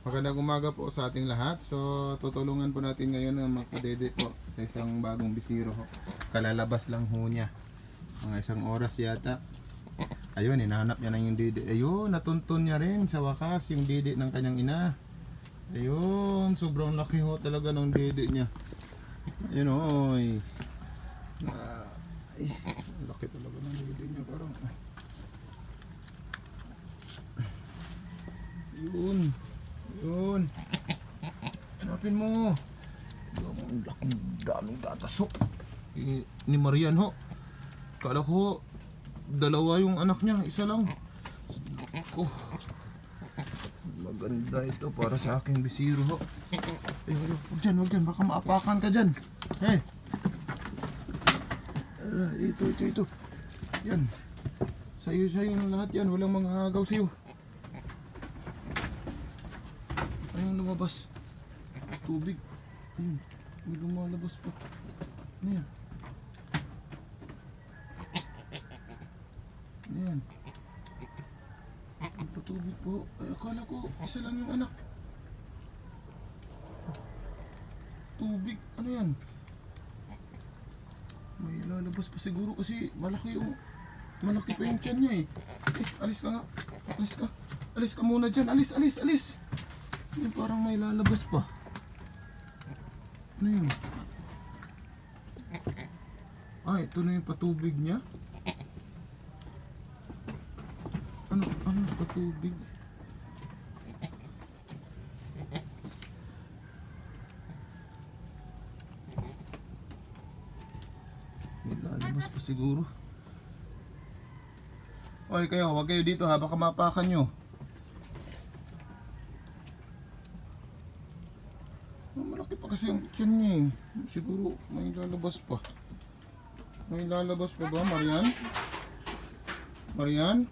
Magandang umaga po sa ating lahat. So, tutulungan po natin ngayon ng mga kadede po sa isang bagong bisiro ho. Kalalabas lang ho niya. Mga isang oras yata. Ayun, hinahanap niya na yung dede. Ayun, natuntun niya rin sa wakas yung dede ng kanyang ina. Ayun, sobrang laki ho talaga ng dede niya. Ayun, oy. Ay, laki talaga ng dede niya. Parang, yun. Yun. Hanapin mo. Yung laking daming gatas ho. Ni Marian ho. Kala ko dalawa yung anak niya, isa lang. Ko. Maganda ito para sa aking bisiro ho. Eh, wag dyan, baka maapakan ka dyan. Eh. Ito. Yan. Sa'yo yung lahat yan, walang mga agaw sa'yo. Ayun, lumabas. Tubig. Ayun, may lumalabas pa. Ano yan? Ano yan? Patubig po. Ay, akala ko isa lang yung anak. Tubig. Ano yan? May lalabas pa siguro kasi malaki pa yung tiyan niya eh. Alis ka nga. Alis ka muna dyan. Alis. Yung parang may lalabas pa. Ano yun? Ito na yung patubig niya. Ano patubig? May lalabas pa siguro. Oy kayo, wag kayo dito ha, baka mapakan nyo. Malaki pa kasi yung tiyan niya eh. Siguro may lalabas pa. May lalabas pa ba, Marian? Marian?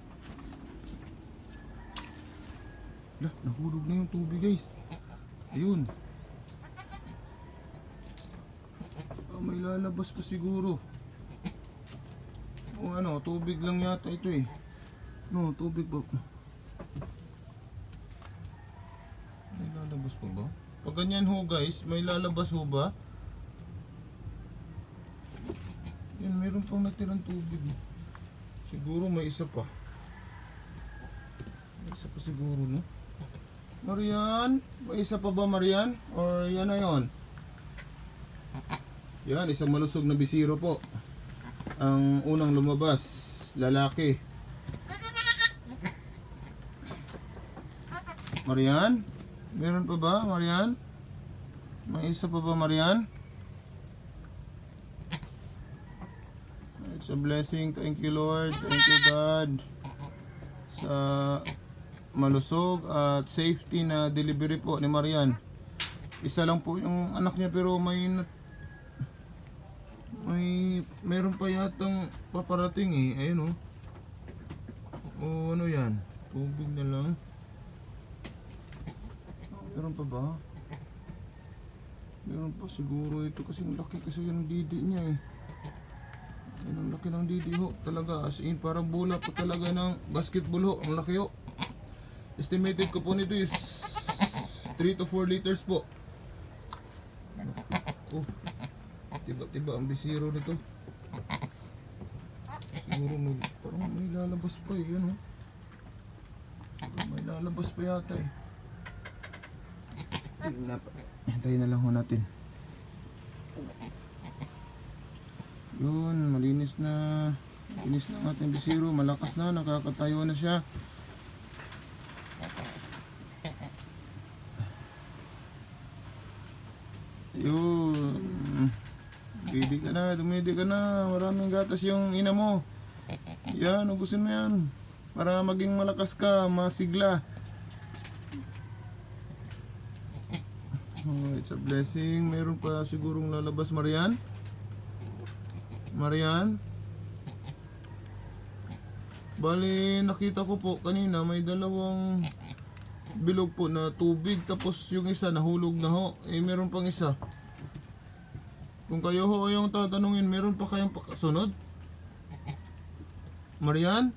Nahulog na yung tubig guys. Ayun. May lalabas pa siguro. O ano, tubig lang yata ito eh. No, tubig ba? May lalabas pa ba? Pag ganyan ho guys, may lalabas ho ba? Yan, meron pang natirang tubig. Siguro may isa pa. May isa pa siguro, no? Marian? May isa pa ba, Marian? Or yan na yun? Yan, isang malusog na bisiro po. Ang unang lumabas, lalaki. Marian? Meron pa ba, Marian? May isa pa ba, Marian? It's a blessing. Thank you, Lord. Thank you, God. Sa malusog at safety na delivery po ni Marian. Isa lang po yung anak niya pero meron pa yatang paparating eh. Ayun oh. O ano yan? Tubig na lang. Meron pa ba? Meron pa siguro ito kasi laki kasi yung didi niya eh. Yan ang laki ng didi ho. Talaga as in parang bola po talaga ng basketball ho. Ang laki ho. Estimated ko po nito is 3 to 4 liters po. Oh. Tiba ang bisiro nito. Siguro parang may lalabas pa eh. Yan oh. May lalabas pa yata eh. Hintayin na lang ho natin. Yun, malinis na ang ating bisiro. Malakas na, nakakatayo na siya. Yun. Dumidi ka na. Maraming gatas yung ina mo. Yan, ubusin mo yan. Para maging malakas ka, masigla. Oh, it's a blessing. Meron pa sigurong lalabas, Marian. Bali, nakita ko po kanina may dalawang bilog po na tubig. Tapos yung isa nahulog na ho. Meron pang isa. Kung kayo ho yung tatanungin, meron pa kayang pakasunod? Marian?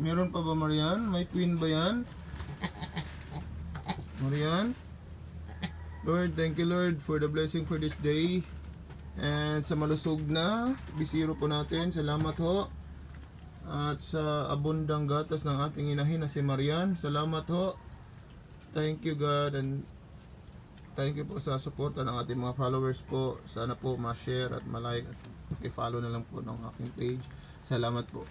Meron pa ba, Marian? May queen ba yan? Marian. Lord, thank you Lord for the blessing for this day. And sa malusog na bisiro po natin, salamat ho. At sa abundang gatas ng ating inahin na si Marian, salamat ho. Thank you God, and thank you po sa suporta ng ating mga followers po. Sana po ma-share at ma-like at i-follow na lang po ng aking page. Salamat po.